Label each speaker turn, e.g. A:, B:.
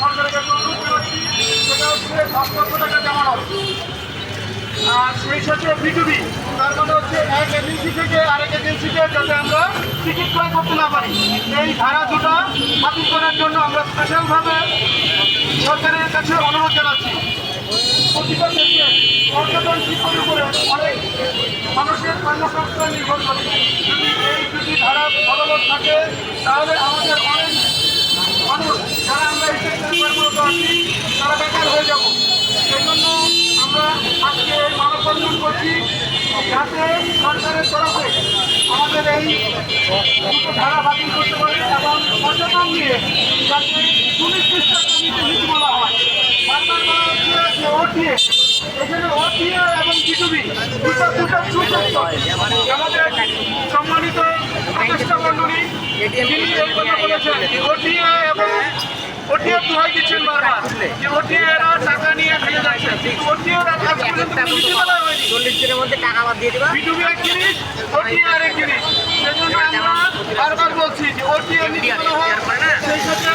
A: সরকারের কাছে অনুরোধ জানাচ্ছি, সেটা হচ্ছে 10 লক্ষ টাকা জামানত। আর সেই সাথে বিটুবি, তার মানে হচ্ছে এক এজেন্সি থেকে আরেক এজেন্সিতে যাতে আমরা টিকিট ক্রয় করতে না পারি, এই ধারা দুটো বাতিল করার জন্য আমরা স্পেশালভাবে সরকারের কাছে অনুরোধ জানাচ্ছি। প্রতিটা দেশে পর্যটন শিল্পের উপরে অনেক মানুষের কর্মসংস্থান নির্ভর করে। যদি এই দুটি ধারা বলবৎ থাকে তাহলে আমাদের অনেক মানুষ যারা আমরা এই সেক্টরে কর্মরত আছি তারা বেকার হয়ে যাব। সেই জন্য আমরা আজকে এই মানববন্ধন করছি, যাতে সরকারের তরফে আমাদের এই দুটো ধারা বাতিল করতে পারে এবং পর্যটন নিয়ে যাতে সুনির্দিষ্ট কমিটি নীতি বলা হয়। বারবার বলা হচ্ছে যে ওটিএ, এখানে ওটিএ এবং বিটুবি দুটো সুযোগ। আমাদের সম্মানিত প্রতিষ্ঠা মন্ডলী তিনি এই কথা বলেছেন যে ওটিএ এবং ওটিএ দোহাই দিচ্ছেন বারবার যে ওটিএরা টাকা নিয়ে ফেলে যাচ্ছেন, কিন্তু ওটিএরা আজ পর্যন্ত নীতি বলা হয়নি।
B: 40 দিনের মধ্যে টাকা আবার দিয়ে দিবা।
A: বিটুবি এক জিনিস, ওটিএ আরেক জিনিস। সেজন্য আমরা বারবার বলছি যে ওটিএ নীতি বলা হয়, সেই সাথে